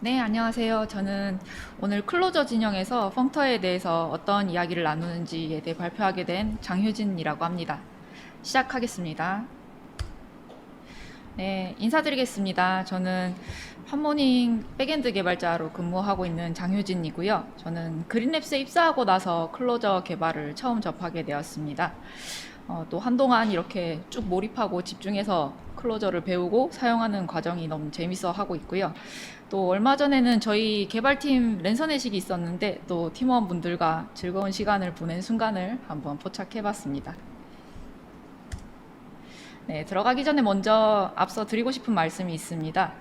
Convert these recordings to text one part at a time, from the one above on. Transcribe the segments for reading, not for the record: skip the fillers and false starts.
네, 안녕하세요. 저는 오늘 클로저 진영에서 펑터에 대해서 어떤 이야기를 나누는지에 대해 발표하게 된 장효진이라고 합니다. 시작하겠습니다. 네, 인사드리겠습니다. 저는 팜모닝 백엔드 개발자로 근무하고 있는 장효진이고요. 저는 그린랩스에 입사하고 나서 클로저 개발을 처음 접하게 되었습니다. 또 한동안 이렇게 쭉 몰입하고 집중해서 클로저를 배우고 사용하는 과정이 너무 재밌어 하고 있고요. 또 얼마 전에는 저희 개발팀 랜선회식이 있었는데 또 팀원분들과 즐거운 시간을 보낸 순간을 한번 포착해 봤습니다. 네, 들어가기 전에 먼저 앞서 드리고 싶은 말씀이 있습니다.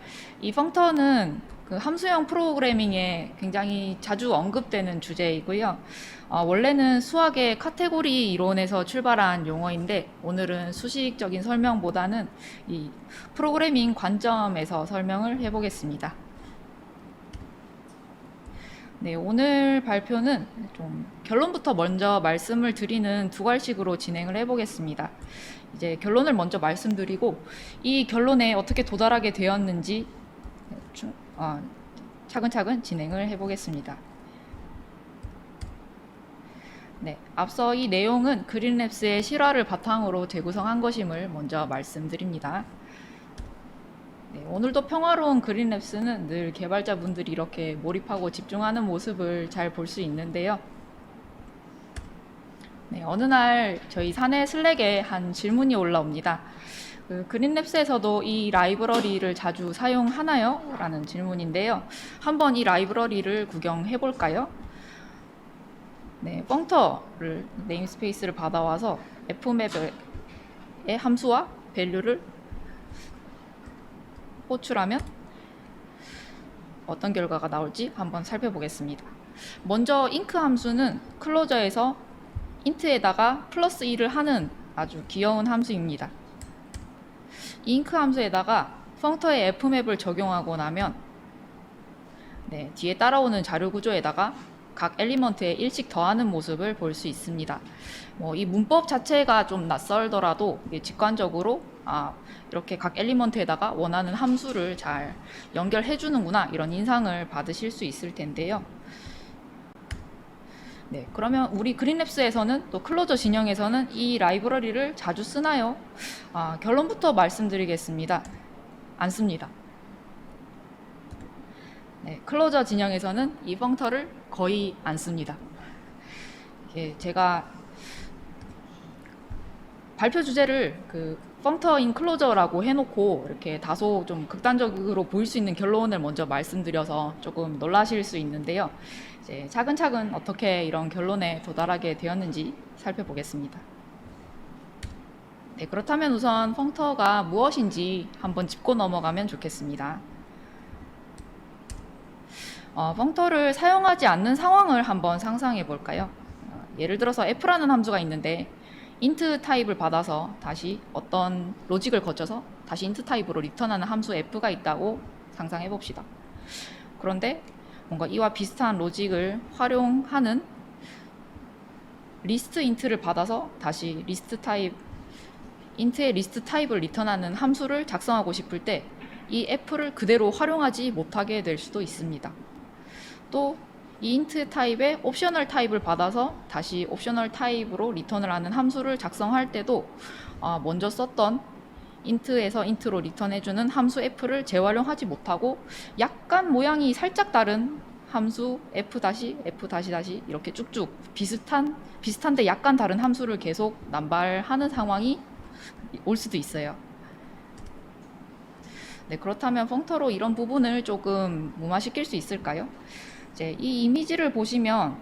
이 펑터는 그 함수형 프로그래밍에 굉장히 자주 언급되는 주제이고요. 원래는 수학의 카테고리 이론에서 출발한 용어인데 오늘은 수식적인 설명보다는 이 프로그래밍 관점에서 설명을 해보겠습니다. 네, 오늘 발표는 좀 결론부터 먼저 말씀을 드리는 두 갈식으로 진행을 해보겠습니다. 이제 결론을 먼저 말씀드리고 이 결론에 어떻게 도달하게 되었는지 차근차근 진행을 해보겠습니다. 네, 앞서 이 내용은 그린랩스의 실화를 바탕으로 재구성한 것임을 먼저 말씀드립니다. 네, 오늘도 평화로운 그린랩스는 늘 개발자분들이 이렇게 몰입하고 집중하는 모습을 잘 볼 수 있는데요. 네, 어느 날 저희 사내 슬랙에 한 질문이 올라옵니다. 그린랩스에서도 이 라이브러리를 자주 사용하나요? 라는 질문인데요. 한번 이 라이브러리를 구경해 볼까요? 네, 펑터를 네임스페이스를 받아와서 fmap의 함수와 밸류를 호출하면 어떤 결과가 나올지 한번 살펴보겠습니다. 먼저 ink 함수는 클로저에서 int에다가 플러스 1을 하는 아주 귀여운 함수입니다. 이 ink 함수에다가 펑터의 fmap을 적용하고 나면 뒤에 따라오는 자료 구조에다가 각 엘리먼트에 1씩 더하는 모습을 볼 수 있습니다. 이 문법 자체가 좀 낯설더라도 직관적으로 이렇게 각 엘리먼트에다가 원하는 함수를 잘 연결해 주는구나 이런 인상을 받으실 수 있을 텐데요. 네, 그러면 우리 그린랩스에서는 또 클로저 진영에서는 이 라이브러리를 자주 쓰나요? 결론부터 말씀드리겠습니다. 안 씁니다. 네, 클로저 진영에서는 이 펑터를 거의 안 씁니다. 제가 발표 주제를 그 펑터인 클로저라고 해놓고 이렇게 다소 좀 극단적으로 보일 수 있는 결론을 먼저 말씀드려서 조금 놀라실 수 있는데요. 이제 차근차근 어떻게 이런 결론에 도달하게 되었는지 살펴보겠습니다. 네, 그렇다면 우선 펑터가 무엇인지 한번 짚고 넘어가면 좋겠습니다. 펑터를 사용하지 않는 상황을 한번 상상해 볼까요? 예를 들어서 f라는 함수가 있는데 int 타입을 받아서 다시 어떤 로직을 거쳐서 다시 int 타입으로 리턴하는 함수 f가 있다고 상상해 봅시다. 그런데 뭔가 이와 비슷한 로직을 활용하는 리스트 int를 받아서 다시 리스트 타입 int의 리스트 타입을 리턴하는 함수를 작성하고 싶을 때 이 f를 그대로 활용하지 못하게 될 수도 있습니다. 또 이 int 타입의 옵셔널 타입을 받아서 다시 옵셔널 타입으로 리턴을 하는 함수를 작성할 때도 먼저 썼던 int에서 int로 리턴해주는 함수 f를 재활용하지 못하고 약간 모양이 살짝 다른 함수 f 이렇게 쭉쭉 비슷한데 약간 다른 함수를 계속 남발하는 상황이 올 수도 있어요. 네, 그렇다면 펑터로 이런 부분을 조금 무마시킬 수 있을까요? 이제 이 이미지를 보시면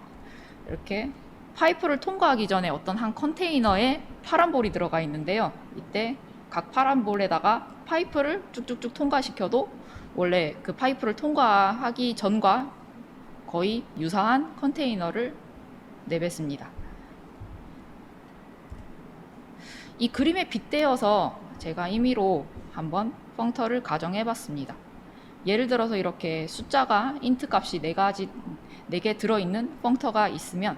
이렇게 파이프를 통과하기 전에 어떤 한 컨테이너에 파란 볼이 들어가 있는데요. 이때 각 파란 볼에다가 파이프를 쭉쭉쭉 통과시켜도 원래 그 파이프를 통과하기 전과 거의 유사한 컨테이너를 내뱉습니다. 이 그림에 빗대어서 제가 임의로 한번 펑터를 가정해 봤습니다. 예를 들어서 이렇게 숫자가 int 값이 4개 들어있는 펑터가 있으면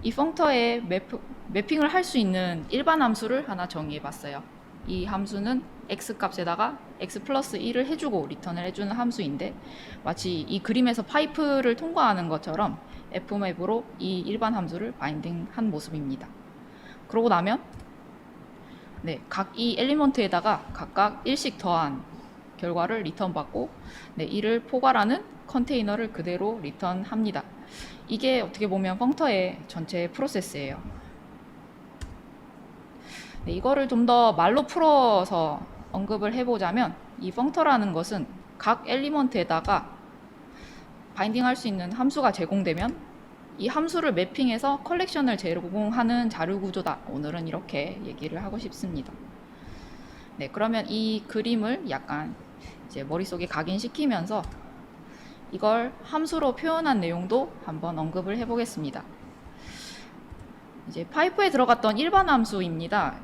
이 펑터에 매핑을 할 수 있는 일반 함수를 하나 정의해 봤어요. 이 함수는 x 값에다가 x 플러스 1을 해주고 리턴을 해주는 함수인데, 마치 이 그림에서 파이프를 통과하는 것처럼 f맵으로 이 일반 함수를 바인딩한 모습입니다. 그러고 나면 각 이 엘리먼트에다가 각각 1씩 더한 결과를 리턴받고 이를 포괄하는 컨테이너를 그대로 리턴합니다. 이게 어떻게 보면 펑터의 전체 프로세스예요. 이거를 좀 더 말로 풀어서 언급을 해보자면, 이 펑터라는 것은 각 엘리먼트에다가 바인딩할 수 있는 함수가 제공되면 이 함수를 매핑해서 컬렉션을 제공하는 자료 구조다. 오늘은 이렇게 얘기를 하고 싶습니다. 그러면 이 그림을 약간 이제 머릿속에 각인시키면서 이걸 함수로 표현한 내용도 한번 언급을 해보겠습니다. 이제 파이프에 들어갔던 일반 함수입니다.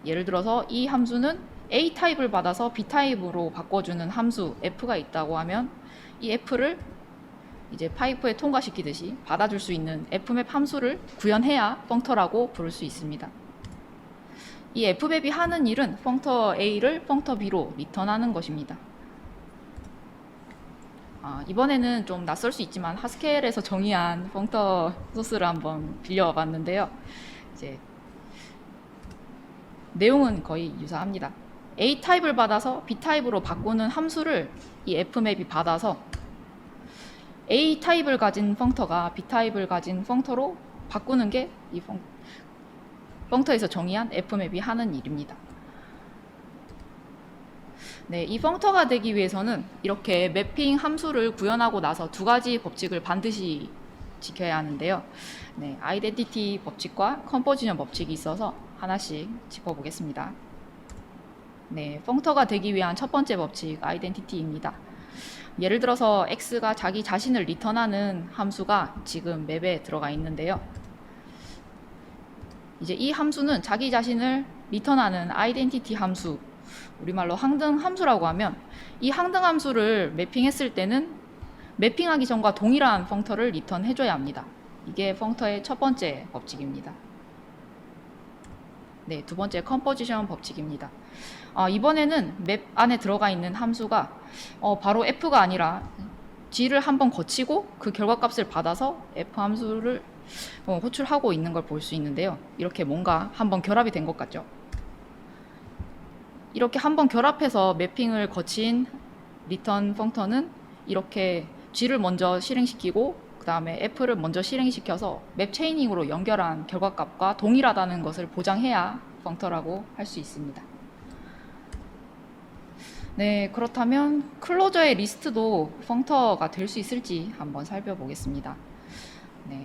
예를 들어서 이 함수는 A 타입을 받아서 B 타입으로 바꿔주는 함수 f가 있다고 하면, 이 f를 이제 파이프에 통과시키듯이 받아줄 수 있는 f맵 함수를 구현해야 펑터라고 부를 수 있습니다. 이 f맵이 하는 일은 펑터 a를 펑터 b로 리턴하는 것입니다. 이번에는 좀 낯설 수 있지만 하스켈에서 정의한 펑터 소스를 한번 빌려봤는데요. 이제 내용은 거의 유사합니다. A 타입을 받아서 B 타입으로 바꾸는 함수를 이 f맵이 받아서 A 타입을 가진 펑터가 B 타입을 가진 펑터로 바꾸는 게 이 펑터에서 정의한 f맵이 하는 일입니다. 이 펑터가 되기 위해서는 이렇게 매핑 함수를 구현하고 나서 두 가지 법칙을 반드시 지켜야 하는데요. 아이덴티티 법칙과 컴포지션 법칙이 있어서 하나씩 짚어보겠습니다. 펑터가 되기 위한 첫 번째 법칙, 아이덴티티입니다. 예를 들어서 x가 자기 자신을 리턴하는 함수가 지금 맵에 들어가 있는데요. 이제 이 함수는 자기 자신을 리턴하는 아이덴티티 함수, 우리말로 항등 함수라고 하면, 이 항등 함수를 매핑했을 때는 매핑하기 전과 동일한 펑터를 리턴해줘야 합니다. 이게 펑터의 첫 번째 법칙입니다. 두 번째 컴포지션 법칙입니다. 이번에는 맵 안에 들어가 있는 함수가 바로 f가 아니라 g를 한번 거치고 그 결과값을 받아서 f 함수를 호출하고 있는 걸 볼 수 있는데요. 이렇게 뭔가 한번 결합이 된 것 같죠? 이렇게 한번 결합해서 매핑을 거친 리턴 펑터는 이렇게 g를 먼저 실행시키고 그 다음에 f를 먼저 실행시켜서 맵 체이닝으로 연결한 결과값과 동일하다는 것을 보장해야 펑터라고 할 수 있습니다. 그렇다면 클로저의 리스트도 펑터가 될 수 있을지 한번 살펴보겠습니다.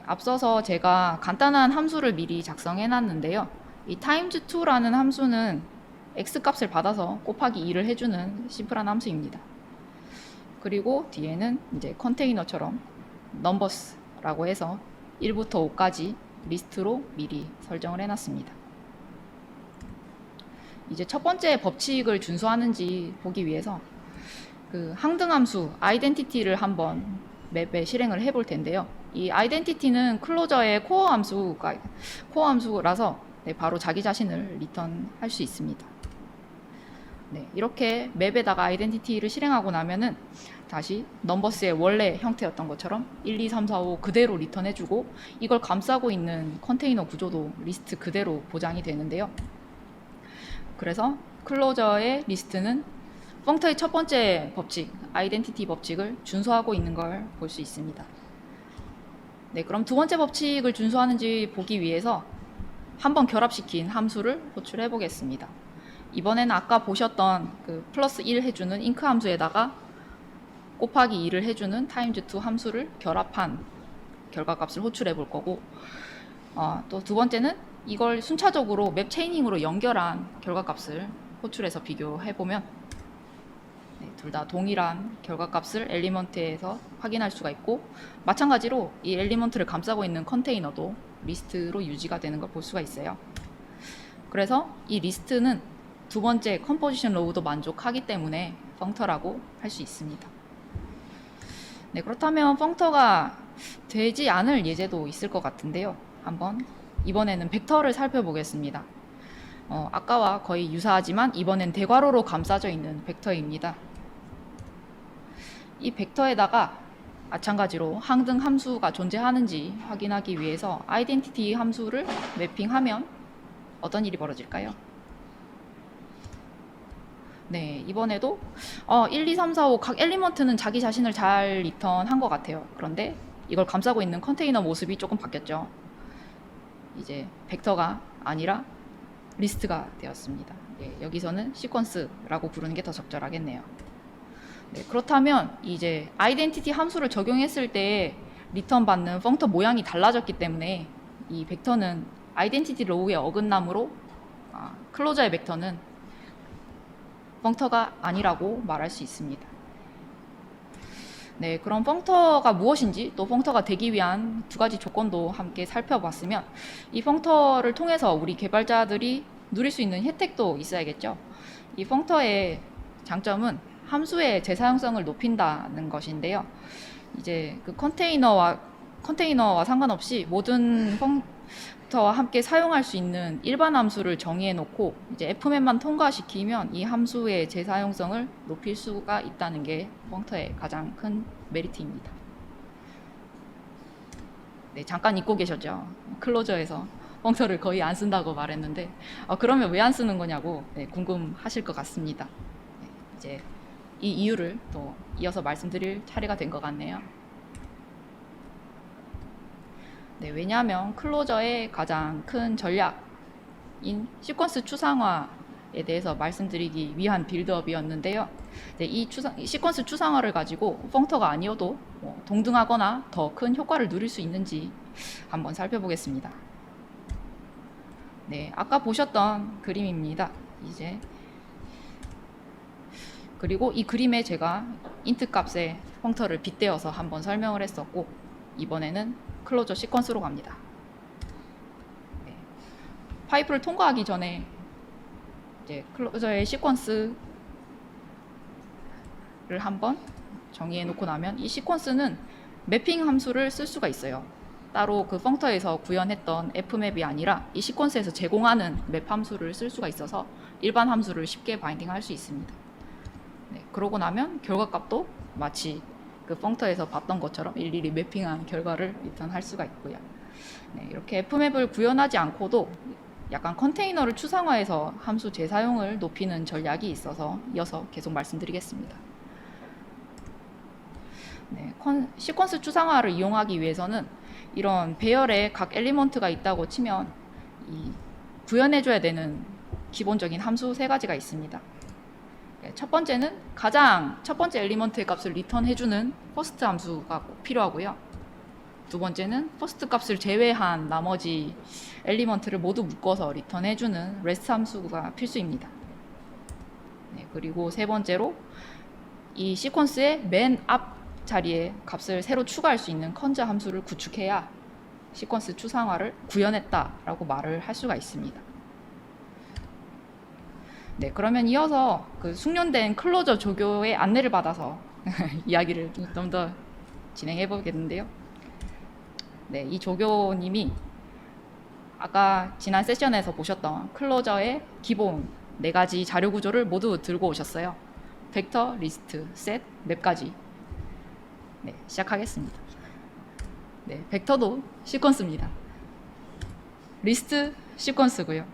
앞서서 제가 간단한 함수를 미리 작성해 놨는데요. 이 times2라는 함수는 x 값을 받아서 곱하기 2를 해주는 심플한 함수입니다. 그리고 뒤에는 이제 컨테이너처럼 numbers라고 해서 1부터 5까지 리스트로 미리 설정을 해놨습니다. 이제 첫 번째 법칙을 준수하는지 보기 위해서 그 항등함수 아이덴티티를 한번 맵에 실행을 해볼 텐데요. 이 아이덴티티는 클로저의 코어 함수라서 바로 자기 자신을 리턴할 수 있습니다. 이렇게 맵에다가 아이덴티티를 실행하고 나면은 다시 넘버스의 원래 형태였던 것처럼 1, 2, 3, 4, 5 그대로 리턴해주고, 이걸 감싸고 있는 컨테이너 구조도 리스트 그대로 보장이 되는데요. 그래서 클로저의 리스트는 펑터의 첫 번째 법칙, 아이덴티티 법칙을 준수하고 있는 걸 볼 수 있습니다. 그럼 두 번째 법칙을 준수하는지 보기 위해서 한번 결합시킨 함수를 호출해 보겠습니다. 이번에는 아까 보셨던 그 플러스 1 해주는 잉크 함수에다가 곱하기 2를 해주는 times2 함수를 결합한 결과값을 호출해 볼 거고, 또 두 번째는 이걸 순차적으로 맵 체이닝으로 연결한 결과값을 호출해서 비교해 보면 둘 다 동일한 결과값을 엘리먼트에서 확인할 수가 있고, 마찬가지로 이 엘리먼트를 감싸고 있는 컨테이너도 리스트로 유지가 되는 걸 볼 수가 있어요. 그래서 이 리스트는 두 번째 컴포지션 로우도 만족하기 때문에 펑터라고 할 수 있습니다. 그렇다면 펑터가 되지 않을 예제도 있을 것 같은데요. 한번 이번에는 벡터를 살펴보겠습니다. 아까와 거의 유사하지만 이번엔 대괄호로 감싸져 있는 벡터입니다. 이 벡터에다가 마찬가지로 항등 함수가 존재하는지 확인하기 위해서 아이덴티티 함수를 매핑하면 어떤 일이 벌어질까요? 네, 이번에도 1, 2, 3, 4, 5 각 엘리먼트는 자기 자신을 잘 리턴한 것 같아요. 그런데 이걸 감싸고 있는 컨테이너 모습이 조금 바뀌었죠. 이제 벡터가 아니라 리스트가 되었습니다. 네, 여기서는 시퀀스라고 부르는 게 더 적절하겠네요. 네, 그렇다면 이제 아이덴티티 함수를 적용했을 때 리턴 받는 펑터 모양이 달라졌기 때문에 이 벡터는 아이덴티티 로우의 어긋남으로 클로저의 벡터는 펑터가 아니라고 말할 수 있습니다. 네, 그럼 펑터가 무엇인지 또 펑터가 되기 위한 두 가지 조건도 함께 살펴봤으면 이 펑터를 통해서 우리 개발자들이 누릴 수 있는 혜택도 있어야겠죠. 이 펑터의 장점은 함수의 재사용성을 높인다는 것인데요. 이제 그 컨테이너와 상관없이 모든 펑터와 함께 사용할 수 있는 일반 함수를 정의해 놓고 이제 fman만 통과시키면 이 함수의 재사용성을 높일 수가 있다는 게 펑터의 가장 큰 메리트입니다. 네, 잠깐 잊고 계셨죠. 클로저에서 펑터를 거의 안 쓴다고 말했는데 그러면 왜 안 쓰는 거냐고 궁금하실 것 같습니다. 네, 이제 이 이유를 또 이어서 말씀드릴 차례가 된 것 같네요. 네, 왜냐하면 클로저의 가장 큰 전략인 시퀀스 추상화에 대해서 말씀드리기 위한 빌드업이었는데요. 네, 이 시퀀스 추상화를 가지고 펑터가 아니어도 동등하거나 더 큰 효과를 누릴 수 있는지 한번 살펴보겠습니다. 네, 아까 보셨던 그림입니다. 이제 그리고 이 그림에 제가 인트 값의 펑터를 빗대어서 한번 설명을 했었고 이번에는 클로저 시퀀스로 갑니다. 네. 파이프를 통과하기 전에 이제 클로저의 시퀀스를 한번 정의해 놓고 나면 이 시퀀스는 매핑 함수를 쓸 수가 있어요. 따로 그 펑터에서 구현했던 f맵이 아니라 이 시퀀스에서 제공하는 맵 함수를 쓸 수가 있어서 일반 함수를 쉽게 바인딩할 수 있습니다. 네, 그러고 나면 결과값도 마치 그 펑터에서 봤던 것처럼 일일이 매핑한 결과를 리턴할 수가 있고요. 네, 이렇게 f맵을 구현하지 않고도 약간 컨테이너를 추상화해서 함수 재사용을 높이는 전략이 있어서 이어서 계속 말씀드리겠습니다. 네, 시퀀스 추상화를 이용하기 위해서는 이런 배열에 각 엘리먼트가 있다고 치면 이 구현해줘야 되는 기본적인 함수 세 가지가 있습니다. 첫 번째는 첫 번째 엘리먼트의 값을 리턴해주는 퍼스트 함수가 꼭 필요하고요. 두 번째는 퍼스트 값을 제외한 나머지 엘리먼트를 모두 묶어서 리턴해주는 레스트 함수가 필수입니다. 네, 그리고 세 번째로 이 시퀀스의 맨 앞 자리에 값을 새로 추가할 수 있는 컨저 함수를 구축해야 시퀀스 추상화를 구현했다라고 말을 할 수가 있습니다. 네, 그러면 이어서 그 숙련된 클로저 조교의 안내를 받아서 이야기를 좀 더 진행해 보겠는데요. 네, 이 조교님이 아까 지난 세션에서 보셨던 클로저의 기본 4가지 자료 구조를 모두 들고 오셨어요. 벡터, 리스트, 셋, 맵까지. 네, 시작하겠습니다. 네, 벡터도 시퀀스입니다. 리스트 시퀀스고요.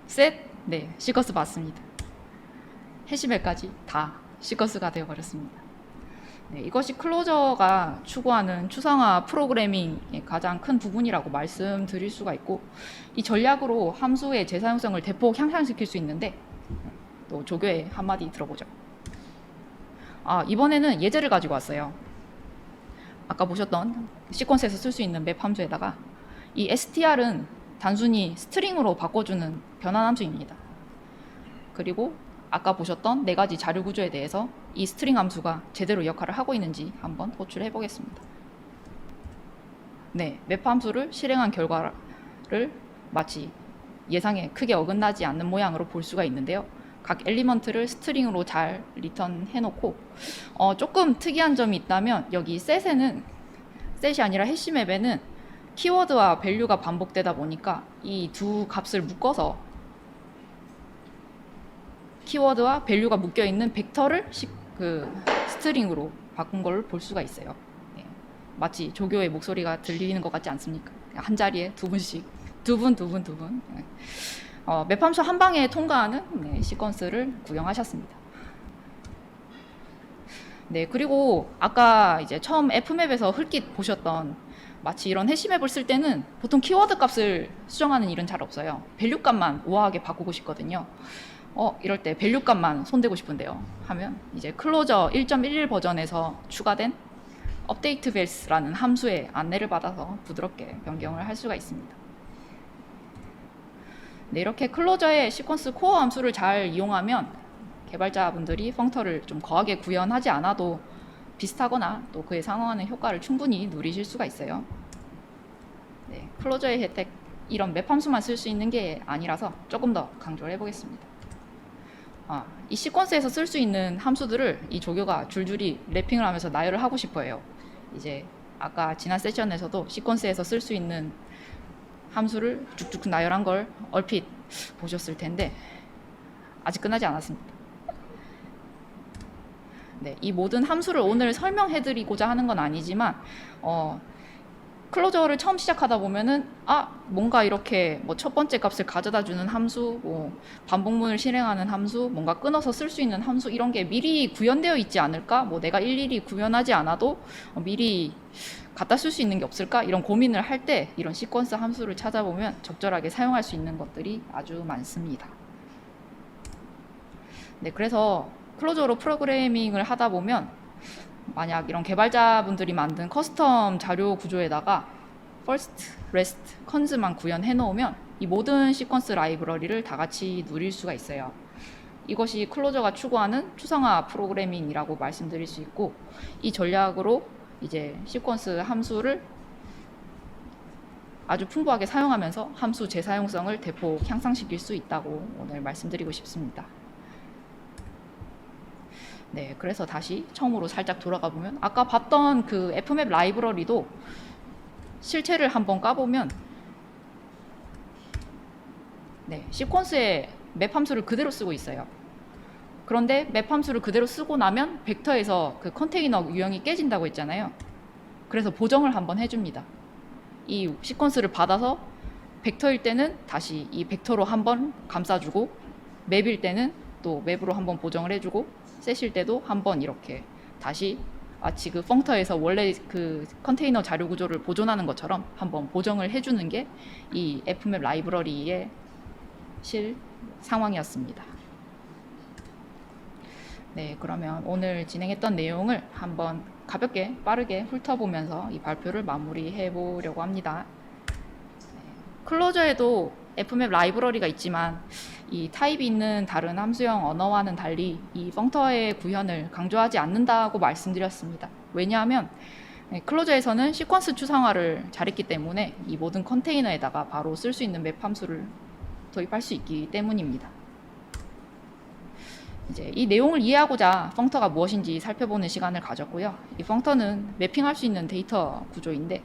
셋, 네, 시퀀스 맞습니다. 해시맵까지 다 시퀀스가 되어버렸습니다. 네, 이것이 클로저가 추구하는 추상화 프로그래밍의 가장 큰 부분이라고 말씀드릴 수가 있고 이 전략으로 함수의 재사용성을 대폭 향상시킬 수 있는데 또 조교의 한마디 들어보죠. 이번에는 예제를 가지고 왔어요. 아까 보셨던 시퀀스에서 쓸 수 있는 맵 함수에다가 이 str은 단순히 스트링으로 바꿔주는 변환 함수입니다. 그리고 아까 보셨던 4가지 자료 구조에 대해서 이 스트링 함수가 제대로 역할을 하고 있는지 한번 호출해 보겠습니다. 네, 맵 함수를 실행한 결과를 마치 예상에 크게 어긋나지 않는 모양으로 볼 수가 있는데요. 각 엘리먼트를 스트링으로 잘 리턴해 놓고 조금 특이한 점이 있다면 여기 셋이 아니라 해시맵에는 키워드와 밸류가 반복되다 보니까 이 두 값을 묶어서 키워드와 밸류가 묶여 있는 벡터를 스트링으로 바꾼 걸 볼 수가 있어요. 네. 마치 조교의 목소리가 들리는 것 같지 않습니까? 한 자리에 두 분씩, 두 분. 네. 맵 함수 한 방에 통과하는 시퀀스를 구형하셨습니다. 네, 그리고 아까 이제 처음 F맵에서 흙깃 보셨던 마치 이런 해시맵을 쓸 때는 보통 키워드 값을 수정하는 일은 잘 없어요. 밸류 값만 우아하게 바꾸고 싶거든요. 이럴 때 밸류 값만 손대고 싶은데요. 하면 이제 클로저 1.11 버전에서 추가된 update values라는 함수의 안내를 받아서 부드럽게 변경을 할 수가 있습니다. 네, 이렇게 클로저의 시퀀스 코어 함수를 잘 이용하면 개발자분들이 펑터를 좀 거하게 구현하지 않아도 비슷하거나 또 그에 상응하는 효과를 충분히 누리실 수가 있어요. 네, 클로저의 혜택, 이런 맵 함수만 쓸 수 있는 게 아니라서 조금 더 강조를 해보겠습니다. 이 시퀀스에서 쓸 수 있는 함수들을 이 조교가 줄줄이 랩핑을 하면서 나열을 하고 싶어요. 이제 아까 지난 세션에서도 시퀀스에서 쓸 수 있는 함수를 쭉쭉 나열한 걸 얼핏 보셨을 텐데 아직 끝나지 않았습니다. 네, 이 모든 함수를 오늘 설명해드리고자 하는 건 아니지만 클로저를 처음 시작하다 보면은 뭔가 이렇게 뭐 첫 번째 값을 가져다 주는 함수, 뭐 반복문을 실행하는 함수, 뭔가 끊어서 쓸 수 있는 함수 이런 게 미리 구현되어 있지 않을까? 뭐 내가 일일이 구현하지 않아도 미리 갖다 쓸 수 있는 게 없을까? 이런 고민을 할 때 이런 시퀀스 함수를 찾아보면 적절하게 사용할 수 있는 것들이 아주 많습니다. 네, 그래서 클로저로 프로그래밍을 하다 보면 만약 이런 개발자분들이 만든 커스텀 자료 구조에다가 first, rest, cons만 구현해 놓으면 이 모든 시퀀스 라이브러리를 다 같이 누릴 수가 있어요. 이것이 클로저가 추구하는 추상화 프로그래밍이라고 말씀드릴 수 있고, 이 전략으로 이제 시퀀스 함수를 아주 풍부하게 사용하면서 함수 재사용성을 대폭 향상시킬 수 있다고 오늘 말씀드리고 싶습니다. 네, 그래서 다시 처음으로 살짝 돌아가 보면 아까 봤던 그 F맵 라이브러리도 실체를 한번 까보면 시퀀스의 맵 함수를 그대로 쓰고 있어요. 그런데 맵 함수를 그대로 쓰고 나면 벡터에서 그 컨테이너 유형이 깨진다고 했잖아요. 그래서 보정을 한번 해줍니다. 이 시퀀스를 받아서 벡터일 때는 다시 이 벡터로 한번 감싸주고, 맵일 때는 또 맵으로 한번 보정을 해주고, 셋일 때도 한번 이렇게 다시 마치 그 펑터에서 원래 그 컨테이너 자료 구조를 보존하는 것처럼 한번 보정을 해주는 게 이 F맵 라이브러리의 실 상황이었습니다. 네, 그러면 오늘 진행했던 내용을 한번 가볍게 빠르게 훑어보면서 이 발표를 마무리해 보려고 합니다. 클로저에도 F맵 라이브러리가 있지만 이 타입이 있는 다른 함수형 언어와는 달리 이 펑터의 구현을 강조하지 않는다고 말씀드렸습니다. 왜냐하면 클로저에서는 시퀀스 추상화를 잘했기 때문에 이 모든 컨테이너에다가 바로 쓸 수 있는 맵 함수를 도입할 수 있기 때문입니다. 이제 이 내용을 이해하고자 펑터가 무엇인지 살펴보는 시간을 가졌고요. 이 펑터는 매핑할 수 있는 데이터 구조인데,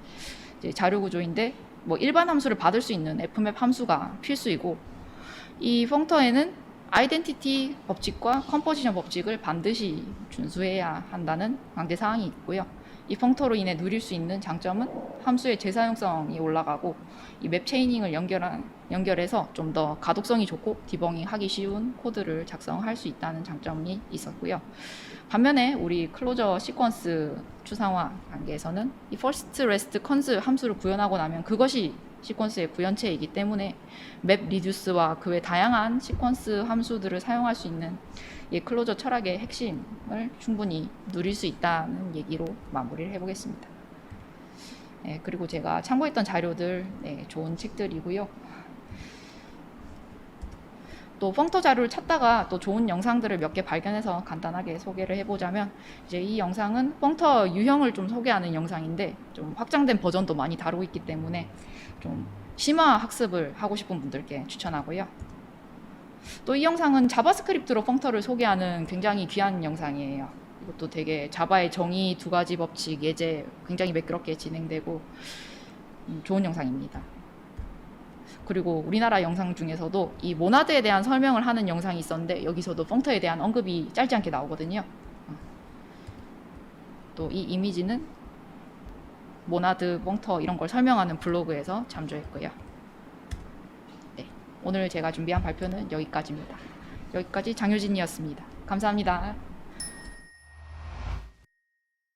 이제 자료 구조인데, 뭐 일반 함수를 받을 수 있는 F맵 함수가 필수이고, 이 펑터에는 아이덴티티 법칙과 컴포지션 법칙을 반드시 준수해야 한다는 강제 사항이 있고요. 이 펑터로 인해 누릴 수 있는 장점은 함수의 재사용성이 올라가고, 이 맵 체이닝을 연결해서 좀 더 가독성이 좋고 디버깅하기 쉬운 코드를 작성할 수 있다는 장점이 있었고요. 반면에 우리 클로저 시퀀스 추상화 단계에서는 이 first, rest, cons 함수를 구현하고 나면 그것이 시퀀스의 구현체이기 때문에 맵 리듀스와 그 외 다양한 시퀀스 함수들을 사용할 수 있는 이 클로저 철학의 핵심을 충분히 누릴 수 있다는 얘기로 마무리를 해보겠습니다. 네, 그리고 제가 참고했던 자료들 좋은 책들이고요. 또 펑터 자료를 찾다가 또 좋은 영상들을 몇 개 발견해서 간단하게 소개를 해보자면, 이제 이 영상은 펑터 유형을 좀 소개하는 영상인데 좀 확장된 버전도 많이 다루고 있기 때문에 좀 심화 학습을 하고 싶은 분들께 추천하고요. 또 이 영상은 자바스크립트로 펑터를 소개하는 굉장히 귀한 영상이에요. 이것도 되게 자바의 정의 두 가지 법칙 예제 굉장히 매끄럽게 진행되고 좋은 영상입니다. 그리고 우리나라 영상 중에서도 이 모나드에 대한 설명을 하는 영상이 있었는데 여기서도 펑터에 대한 언급이 짧지 않게 나오거든요. 또 이 이미지는 모나드, 펑터 이런 걸 설명하는 블로그에서 참조했고요. 네, 오늘 제가 준비한 발표는 여기까지입니다. 여기까지 장효진이었습니다. 감사합니다.